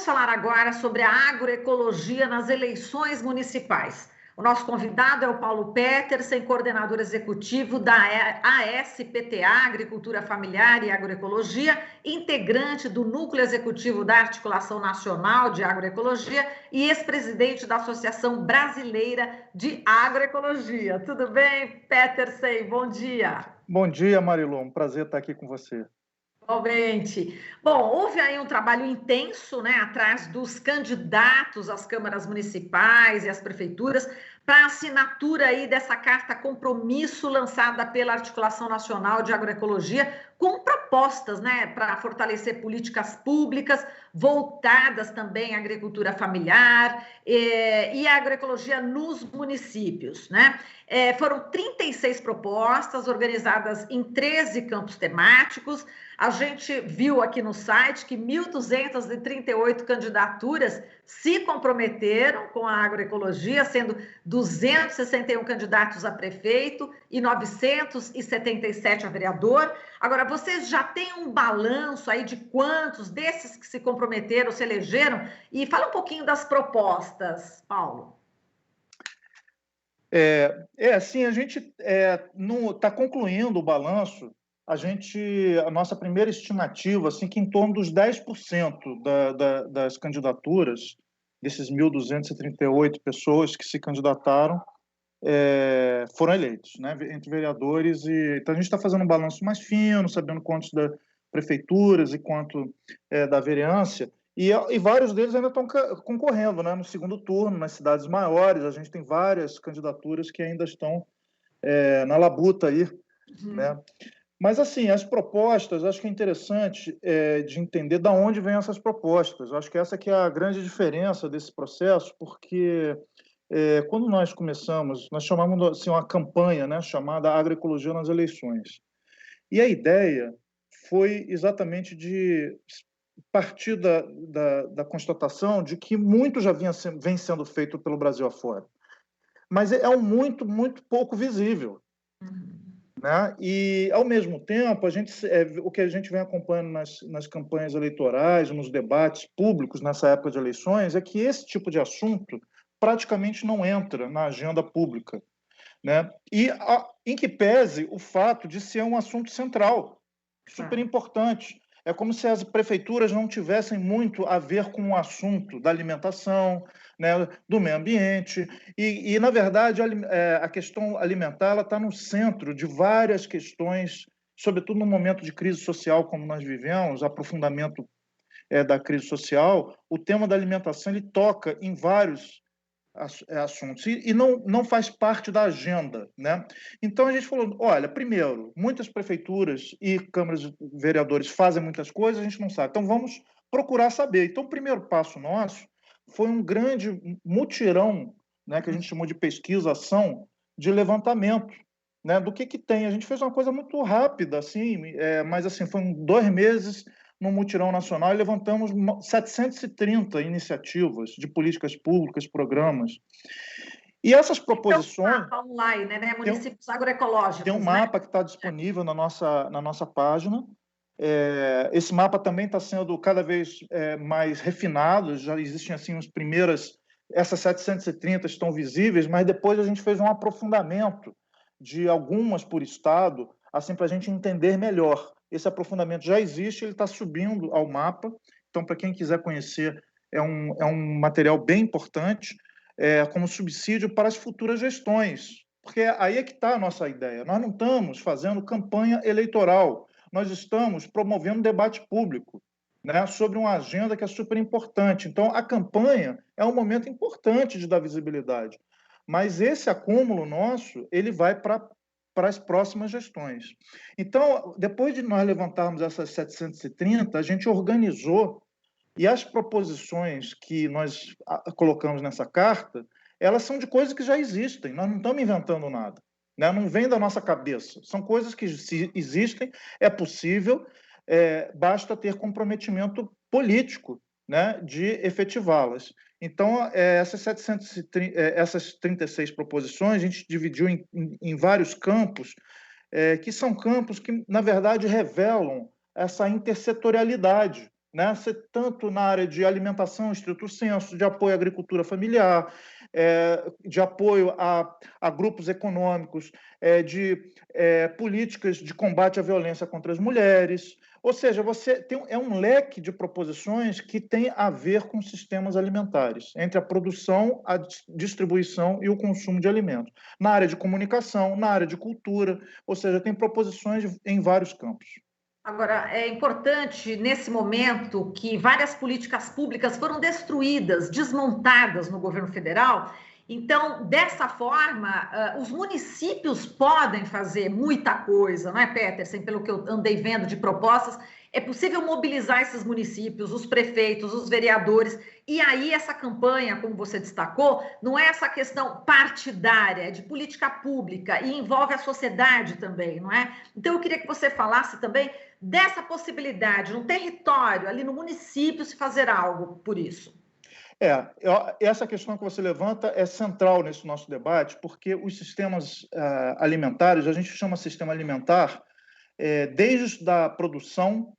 vamos falar agora sobre a agroecologia nas eleições municipais. O nosso convidado é o Paulo Petersen, coordenador executivo da ASPTA, Agricultura Familiar e Agroecologia, integrante do Núcleo Executivo da Articulação Nacional de Agroecologia e ex-presidente da Associação Brasileira de Agroecologia. Tudo bem, Petersen? Bom dia. Bom dia, Marilu. Um prazer estar aqui com você. Igualmente. Bom, houve aí um trabalho intenso, né, atrás dos candidatos às câmaras municipais e às prefeituras para a assinatura aí dessa carta compromisso lançada pela Articulação Nacional de Agroecologia, com propostas, né, para fortalecer políticas públicas voltadas também à agricultura familiar e à agroecologia nos municípios, né? Foram 36 propostas organizadas em 13 campos temáticos. A gente viu aqui no site que 1.238 candidaturas se comprometeram com a agroecologia, sendo 261 candidatos a prefeito e 977 a vereador. Agora, vocês já têm um balanço aí de quantos desses que se comprometeram, se elegeram? E fala um pouquinho das propostas, Paulo. Assim, a gente está concluindo o balanço. A nossa primeira estimativa, assim, que em torno dos 10% das candidaturas, desses 1.238 pessoas que se candidataram, foram eleitos, né, entre vereadores. Então, a gente está fazendo um balanço mais fino, sabendo quantos da prefeituras e quanto da vereança, e vários deles ainda estão concorrendo, né, no segundo turno, nas cidades maiores. A gente tem várias candidaturas que ainda estão na labuta aí, né? Mas, assim, as propostas, acho que é interessante de entender de onde vêm essas propostas. Acho que essa que é a grande diferença desse processo, porque quando nós começamos, nós chamamos assim, uma campanha, né, chamada Agroecologia nas Eleições. E a ideia foi exatamente de partir da constatação de que muito já vem sendo feito pelo Brasil afora. Mas é um muito, muito pouco visível. Né? E, ao mesmo tempo, o que a gente vem acompanhando nas campanhas eleitorais, nos debates públicos nessa época de eleições, é que esse tipo de assunto praticamente não entra na agenda pública, né? Em que pese o fato de ser um assunto central, super importante. É como se as prefeituras não tivessem muito a ver com o assunto da alimentação, né, do meio ambiente. Na verdade, a questão alimentar está no centro de várias questões, sobretudo no momento de crise social como nós vivemos, aprofundamento da crise social. O tema da alimentação ele toca em vários assuntos e não faz parte da agenda, né? Então a gente falou, olha, primeiro, muitas prefeituras e câmaras de vereadores fazem muitas coisas, a gente não sabe, então vamos procurar saber. Então o primeiro passo nosso foi um grande mutirão, né, que a gente chamou de pesquisa-ação, de levantamento, né, do que tem. A gente fez uma coisa muito rápida, assim, mas assim, foram 2 meses no mutirão nacional e levantamos 730 iniciativas de políticas públicas, programas. E essas proposições... Tem um mapa online, né? Municípios agroecológicos. Tem um mapa que está disponível na nossa página. Esse mapa também está sendo cada vez mais refinado. Já existem assim as primeiras... Essas 730 estão visíveis, mas depois a gente fez um aprofundamento de algumas por estado, assim, para a gente entender melhor. Esse aprofundamento já existe, ele está subindo ao mapa. Então, para quem quiser conhecer, é um material bem importante, como subsídio para as futuras gestões. Porque aí é que está a nossa ideia. Nós não estamos fazendo campanha eleitoral, nós estamos promovendo debate público, né, sobre uma agenda que é super importante. Então, a campanha é um momento importante de dar visibilidade. Mas esse acúmulo nosso, ele vai para as próximas gestões. Então, depois de nós levantarmos essas 730, a gente organizou, e as proposições que nós colocamos nessa carta, elas são de coisas que já existem, nós não estamos inventando nada, né? Não vem da nossa cabeça, são coisas que existem, é possível, basta ter comprometimento político, né, de efetivá-las. Então, essas 36 proposições, a gente dividiu em vários campos, que são campos que, na verdade, revelam essa intersetorialidade, né? Tanto na área de alimentação, estrito senso, de apoio à agricultura familiar, de apoio a grupos econômicos, políticas de combate à violência contra as mulheres. Ou seja, é um leque de proposições que tem a ver com sistemas alimentares, entre a produção, a distribuição e o consumo de alimentos. Na área de comunicação, na área de cultura, ou seja, tem proposições em vários campos. Agora, é importante, nesse momento, que várias políticas públicas foram destruídas, desmontadas no governo federal. Então, dessa forma, os municípios podem fazer muita coisa, não é, Peterson? Pelo que eu andei vendo de propostas, é possível mobilizar esses municípios, os prefeitos, os vereadores, e aí essa campanha, como você destacou, não é essa questão partidária, é de política pública, e envolve a sociedade também, não é? Então, eu queria que você falasse também dessa possibilidade no território, ali no município, se fazer algo por isso. Essa questão que você levanta é central nesse nosso debate, porque os sistemas alimentares, a gente chama sistema alimentar, desde a produção,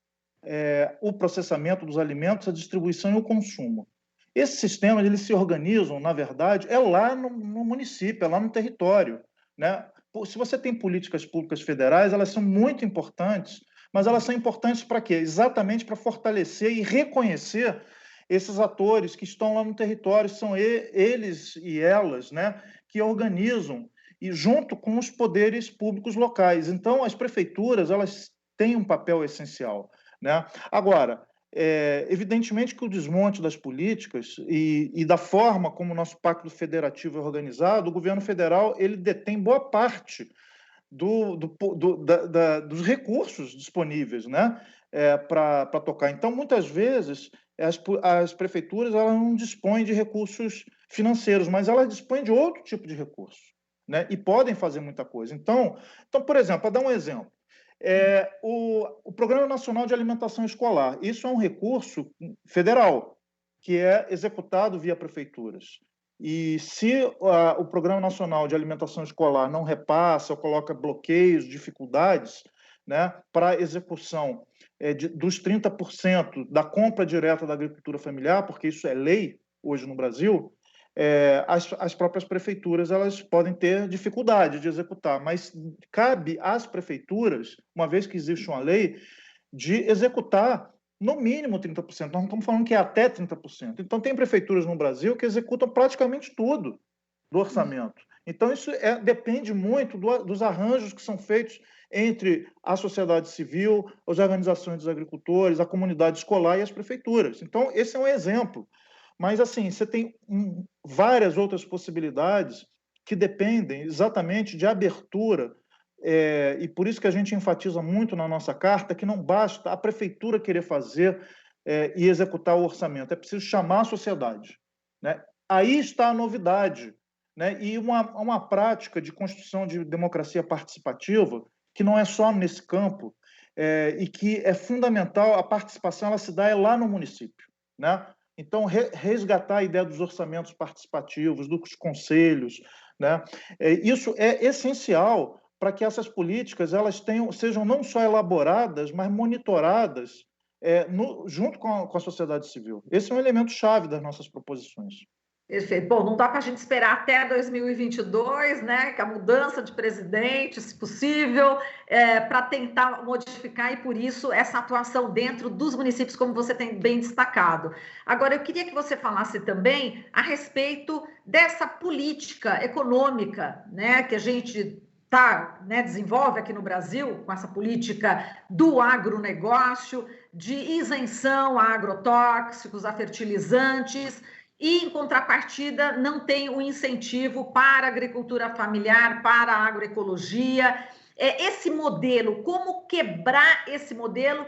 o processamento dos alimentos, a distribuição e o consumo. Esses sistemas, eles se organizam, na verdade, lá no município, lá no território, né? Se você tem políticas públicas federais, elas são muito importantes, mas elas são importantes para quê? Exatamente para fortalecer e reconhecer esses atores que estão lá no território, são eles e elas, né, que organizam e junto com os poderes públicos locais. Então, as prefeituras, elas têm um papel essencial, né? Agora, evidentemente que o desmonte das políticas e da forma como o nosso pacto federativo é organizado, o governo federal ele detém boa parte dos recursos disponíveis, né, para tocar. Então, muitas vezes, as prefeituras elas não dispõem de recursos financeiros, mas elas dispõem de outro tipo de recurso, né, e podem fazer muita coisa. Então por exemplo, para dar um exemplo, o Programa Nacional de Alimentação Escolar, isso é um recurso federal que é executado via prefeituras. E se o Programa Nacional de Alimentação Escolar não repassa ou coloca bloqueios, dificuldades, né, para a execução dos 30% da compra direta da agricultura familiar, porque isso é lei hoje no Brasil, as próprias prefeituras elas podem ter dificuldade de executar, mas cabe às prefeituras, uma vez que existe uma lei, de executar no mínimo 30%. Nós não estamos falando que é até 30%. Então, tem prefeituras no Brasil que executam praticamente tudo do orçamento. Então, isso depende muito dos arranjos que são feitos entre a sociedade civil, as organizações dos agricultores, a comunidade escolar e as prefeituras. Então, esse é um exemplo. Mas, assim, você tem várias outras possibilidades que dependem exatamente de abertura, e por isso que a gente enfatiza muito na nossa carta que não basta a prefeitura querer fazer e executar o orçamento, é preciso chamar a sociedade, né? Aí está a novidade, né? E uma prática de construção de democracia participativa que não é só nesse campo, e que é fundamental, a participação ela se dá lá no município, né? Então, resgatar a ideia dos orçamentos participativos, dos conselhos, né? Isso é essencial para que essas políticas elas sejam não só elaboradas, mas monitoradas junto com a sociedade civil. Esse é um elemento chave das nossas proposições. Perfeito. Bom, não dá para a gente esperar até 2022, né? Que a mudança de presidente, se possível, para tentar modificar e por isso essa atuação dentro dos municípios, como você tem bem destacado. Agora, eu queria que você falasse também a respeito dessa política econômica, né? Que a gente desenvolve aqui no Brasil com essa política do agronegócio, de isenção a agrotóxicos, a fertilizantes. E, em contrapartida, não tem o incentivo para a agricultura familiar, para a agroecologia. Esse modelo, como quebrar esse modelo,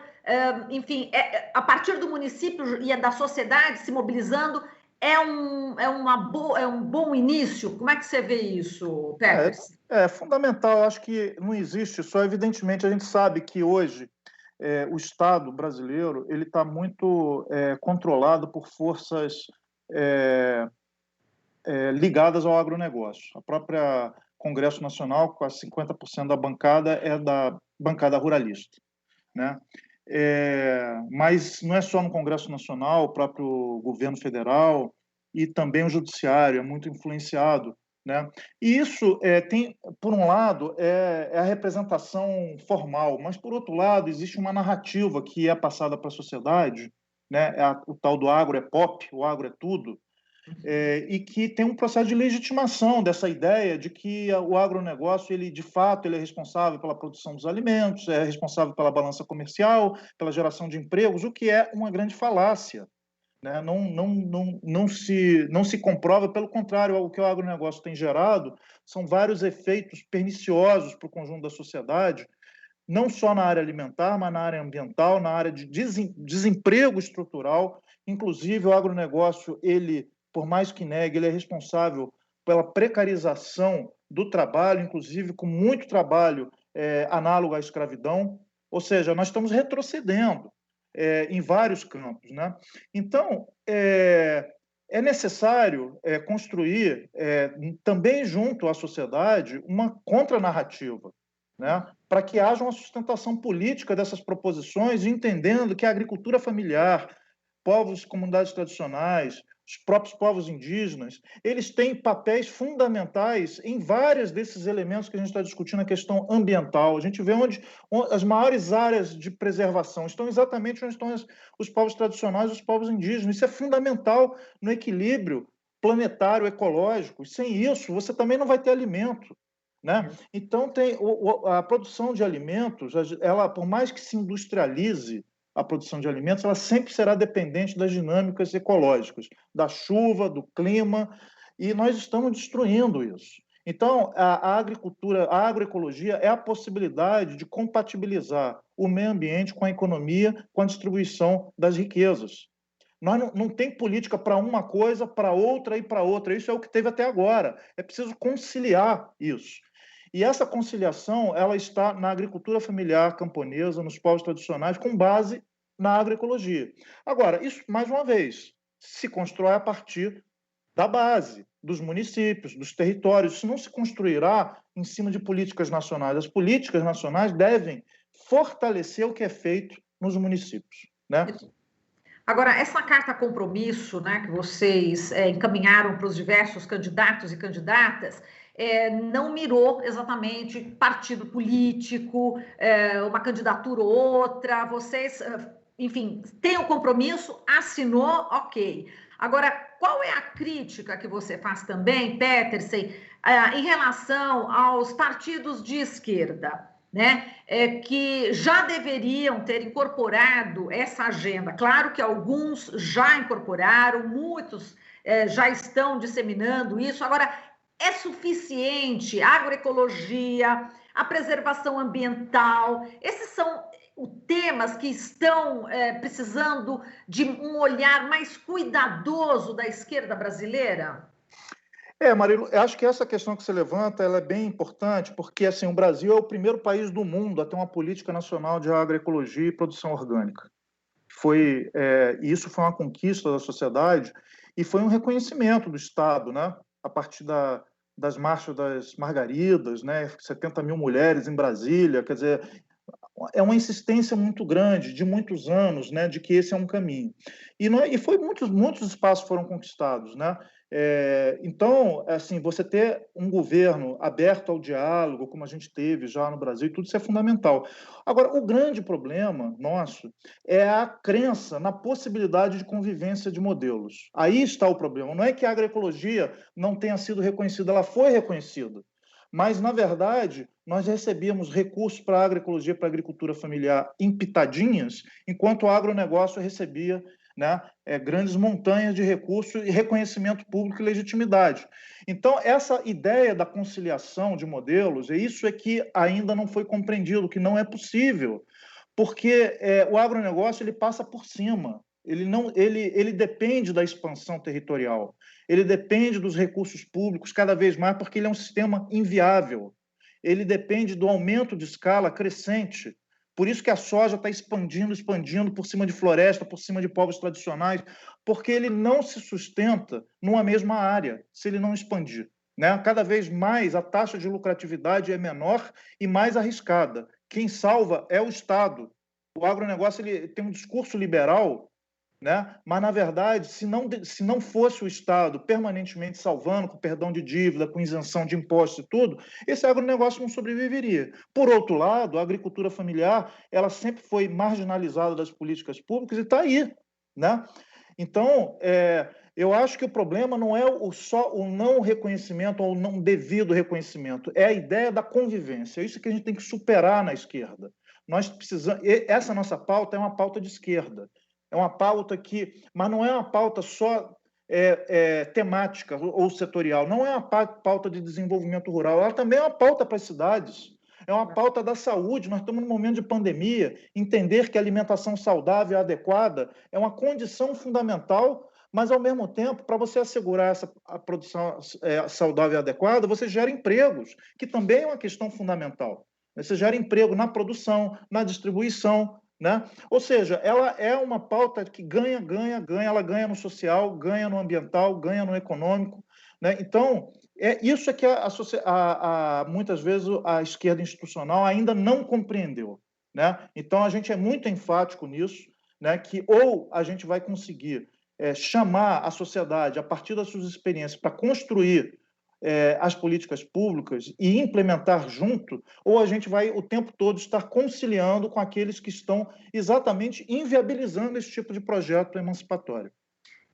enfim, a partir do município e da sociedade se mobilizando, é um bom início? Como é que você vê isso, Peppers? É fundamental, acho que não existe só, evidentemente, a gente sabe que hoje o Estado brasileiro ele está muito controlado por forças ligadas ao agronegócio. A própria Congresso Nacional, quase 50% da bancada é da bancada ruralista, né? mas não é só no Congresso Nacional, o próprio governo federal e também o judiciário é muito influenciado, né? E isso tem, por um lado, é a representação formal, mas, por outro lado, existe uma narrativa que é passada para a sociedade, né? O tal do agro é pop, o agro é tudo, e que tem um processo de legitimação dessa ideia de que o agronegócio, ele de fato, ele é responsável pela produção dos alimentos, é responsável pela balança comercial, pela geração de empregos, o que é uma grande falácia, né? Não se comprova, pelo contrário, o que o agronegócio tem gerado são vários efeitos perniciosos para o conjunto da sociedade, não só na área alimentar, mas na área ambiental, na área de desemprego estrutural. Inclusive, o agronegócio, ele, por mais que negue, ele é responsável pela precarização do trabalho, inclusive com muito trabalho análogo à escravidão. Ou seja, nós estamos retrocedendo em vários campos, né? Então, é necessário construir, também junto à sociedade, uma contranarrativa, né? Para que haja uma sustentação política dessas proposições, entendendo que a agricultura familiar, povos, comunidades tradicionais, os próprios povos indígenas, eles têm papéis fundamentais em vários desses elementos que a gente está discutindo, a questão ambiental. A gente vê onde as maiores áreas de preservação estão exatamente onde estão os povos tradicionais, os povos indígenas. Isso é fundamental no equilíbrio planetário, ecológico. Sem isso, você também não vai ter alimento, né? Então, a produção de alimentos, ela, por mais que se industrialize a produção de alimentos, ela sempre será dependente das dinâmicas ecológicas, da chuva, do clima, e nós estamos destruindo isso. Então, a agricultura, a agroecologia é a possibilidade de compatibilizar o meio ambiente com a economia, com a distribuição das riquezas. Nós não tem política para uma coisa, para outra e para outra. Isso é o que teve até agora. É preciso conciliar isso. E essa conciliação, ela está na agricultura familiar camponesa, nos povos tradicionais, com base na agroecologia. Agora, isso, mais uma vez, se constrói a partir da base, dos municípios, dos territórios. Isso não se construirá em cima de políticas nacionais. As políticas nacionais devem fortalecer o que é feito nos municípios, né? Agora, essa carta compromisso, né, que vocês encaminharam para os diversos candidatos e candidatas, não mirou exatamente partido político, uma candidatura ou outra. Vocês, enfim, têm o compromisso, assinou, ok. Agora, qual é a crítica que você faz também, Petersen, em relação aos partidos de esquerda? Né, que já deveriam ter incorporado essa agenda. Claro que alguns já incorporaram, muitos já estão disseminando isso. Agora, é suficiente a agroecologia, a preservação ambiental? Esses são temas que estão precisando de um olhar mais cuidadoso da esquerda brasileira? Marilu, eu acho que essa questão que você levanta, ela é bem importante, porque assim, o Brasil é o primeiro país do mundo a ter uma política nacional de agroecologia e produção orgânica. E isso foi uma conquista da sociedade e foi um reconhecimento do Estado, né? A partir das marchas das Margaridas, né? 70 mil mulheres em Brasília, quer dizer, é uma insistência muito grande, de muitos anos, né, de que esse é um caminho. Muitos espaços foram conquistados, né? Então, assim, você ter um governo aberto ao diálogo, como a gente teve já no Brasil, tudo isso é fundamental. Agora, o grande problema nosso é a crença na possibilidade de convivência de modelos. Aí está o problema. Não é que a agroecologia não tenha sido reconhecida, ela foi reconhecida. Mas, na verdade, nós recebíamos recursos para a agroecologia, para a agricultura familiar em pitadinhas, enquanto o agronegócio recebia, né, grandes montanhas de recursos e reconhecimento público e legitimidade. Então, essa ideia da conciliação de modelos, isso é que ainda não foi compreendido, que não é possível, porque o agronegócio ele passa por cima. Ele depende da expansão territorial, ele depende dos recursos públicos cada vez mais, porque ele é um sistema inviável. Ele depende do aumento de escala crescente. Por isso que a soja está expandindo por cima de floresta, por cima de povos tradicionais, porque ele não se sustenta numa mesma área, se ele não expandir, né? Cada vez mais a taxa de lucratividade é menor e mais arriscada. Quem salva é o Estado, O agronegócio ele tem um discurso liberal, né? Mas, na verdade, se não fosse o Estado permanentemente salvando, com perdão de dívida, com isenção de impostos e tudo, esse agronegócio não sobreviveria. Por outro lado, a agricultura familiar ela sempre foi marginalizada das políticas públicas e está aí, né? Então, eu acho que o problema não é só o não reconhecimento ou o não devido reconhecimento, é a ideia da convivência. É isso que a gente tem que superar na esquerda. Nós precisamos. Essa nossa pauta é uma pauta de esquerda. É uma pauta mas não é uma pauta só temática ou setorial, não é uma pauta de desenvolvimento rural, ela também é uma pauta para as cidades. É uma pauta da saúde. Nós estamos num momento de pandemia. Entender que a alimentação saudável e adequada é uma condição fundamental, mas, ao mesmo tempo, para você assegurar a produção saudável e adequada, você gera empregos, que também é uma questão fundamental. Você gera emprego na produção, na distribuição, né? Ou seja, ela é uma pauta que ganha, ganha, ganha. Ela ganha no social, ganha no ambiental, ganha no econômico, né? Então, isso é que muitas vezes a esquerda institucional ainda não compreendeu, né? Então, a gente é muito enfático nisso, né? Que ou a gente vai conseguir chamar a sociedade, a partir das suas experiências, para construir as políticas públicas e implementar junto, ou a gente vai o tempo todo estar conciliando com aqueles que estão exatamente inviabilizando esse tipo de projeto emancipatório.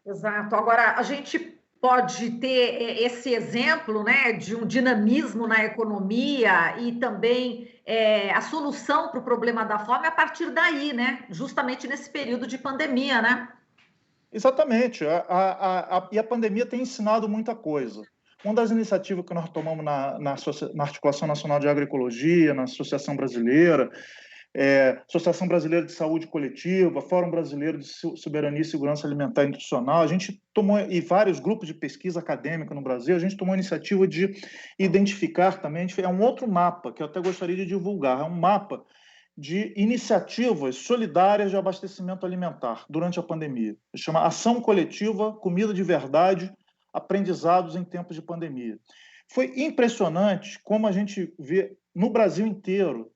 Exato. Agora, a gente pode ter esse exemplo, né, de um dinamismo na economia e também a solução para o problema da fome a partir daí, né? Justamente nesse período de pandemia, né? Exatamente. E a pandemia tem ensinado muita coisa. Uma das iniciativas que nós tomamos na Articulação Nacional de Agroecologia, na Associação Brasileira, Associação Brasileira de Saúde Coletiva, Fórum Brasileiro de Soberania e Segurança Alimentar e Nutricional, a gente tomou, e vários grupos de pesquisa acadêmica no Brasil, a gente tomou a iniciativa de identificar também, é um outro mapa que eu até gostaria de divulgar, é um mapa de iniciativas solidárias de abastecimento alimentar durante a pandemia. Chama Ação Coletiva, Comida de Verdade, Aprendizados em Tempos de Pandemia. Foi impressionante como a gente vê no Brasil inteiro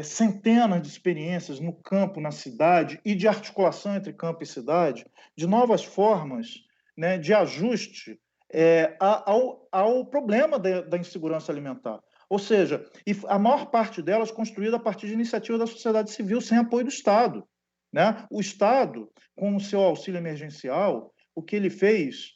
centenas de experiências no campo, na cidade, e de articulação entre campo e cidade, de novas formas, né, de ajuste ao problema da insegurança alimentar. Ou seja, e a maior parte delas construída a partir de iniciativa da sociedade civil, sem apoio do Estado, né? O Estado, com o seu auxílio emergencial, o que ele fez,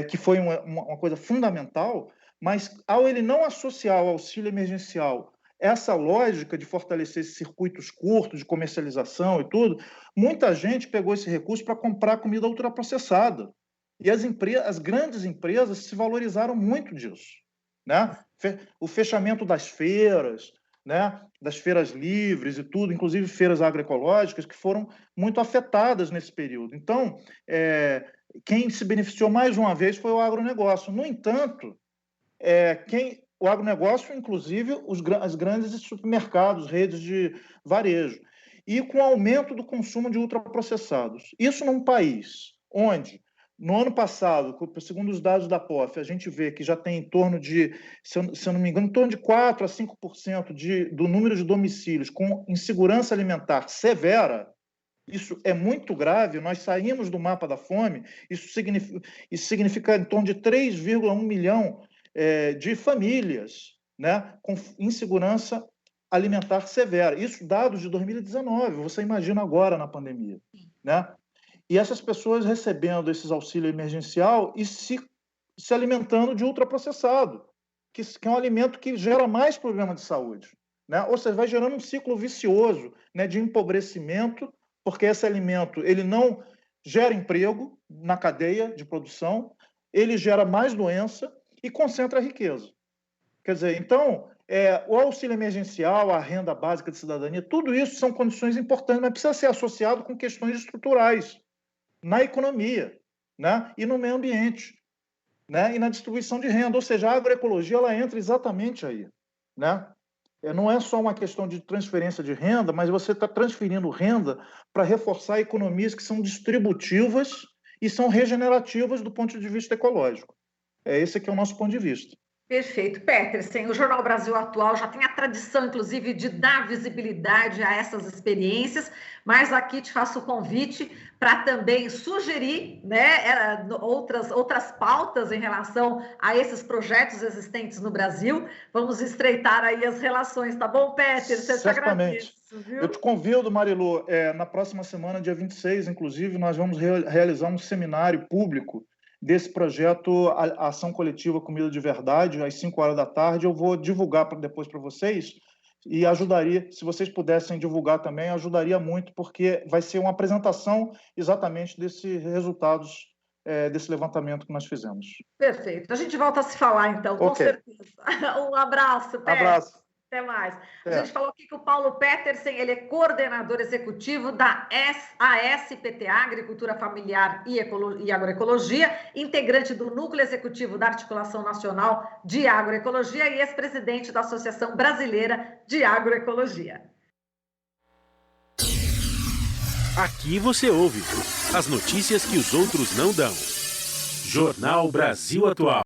que foi uma coisa fundamental, mas ao ele não associar o auxílio emergencial essa lógica de fortalecer esses circuitos curtos de comercialização e tudo, muita gente pegou esse recurso para comprar comida ultraprocessada. E as grandes empresas se valorizaram muito disso, né? O fechamento das feiras, né? Das feiras livres e tudo, inclusive feiras agroecológicas, que foram muito afetadas nesse período. Então, quem se beneficiou mais uma vez foi o agronegócio. No entanto, o agronegócio, inclusive os grandes supermercados, redes de varejo, e com o aumento do consumo de ultraprocessados. Isso num país onde, no ano passado, segundo os dados da POF, a gente vê que já tem em torno de, se eu não me engano, em torno de 4% a 5% do número de domicílios com insegurança alimentar severa. Isso é muito grave. Nós saímos do mapa da fome, isso significa em torno de 3,1 milhão de famílias, né, com insegurança alimentar severa. Isso dados de 2019, você imagina agora na pandemia, né? E essas pessoas recebendo esses auxílio emergencial e se alimentando de ultraprocessado, que é um alimento que gera mais problema de saúde, né? Ou seja, vai gerando um ciclo vicioso, né, de empobrecimento, porque esse alimento ele não gera emprego na cadeia de produção, ele gera mais doença e concentra a riqueza. Quer dizer, então, o auxílio emergencial, a renda básica de cidadania, tudo isso são condições importantes, mas precisa ser associado com questões estruturais na economia, né? E no meio ambiente, né? E na distribuição de renda. Ou seja, a agroecologia ela entra exatamente aí, né? Não é só uma questão de transferência de renda, mas você está transferindo renda para reforçar economias que são distributivas e são regenerativas do ponto de vista ecológico. Esse aqui é o nosso ponto de vista. Perfeito. Petersen, o Jornal Brasil Atual já tem a tradição, inclusive, de dar visibilidade a essas experiências, mas aqui te faço o convite para também sugerir, né, outras pautas em relação a esses projetos existentes no Brasil. Vamos estreitar aí as relações, tá bom, Petersen? Eu te Certamente. agradeço, viu? Eu te convido, Marilu, na próxima semana, dia 26, inclusive, nós vamos realizar um seminário público desse projeto Ação Coletiva Comida de Verdade, às 5 horas da tarde. Eu vou divulgar depois para vocês e ajudaria, se vocês pudessem divulgar também, ajudaria muito, porque vai ser uma apresentação exatamente desses resultados desse levantamento que nós fizemos. Perfeito. A gente volta a se falar, então, com certeza. Um abraço, Petersen. Abraço. Até mais. A gente falou aqui que o Paulo Petersen, ele é coordenador executivo da ASPTA, Agricultura Familiar e Agroecologia, integrante do Núcleo Executivo da Articulação Nacional de Agroecologia e ex-presidente da Associação Brasileira de Agroecologia. Aqui você ouve as notícias que os outros não dão. Jornal Brasil Atual.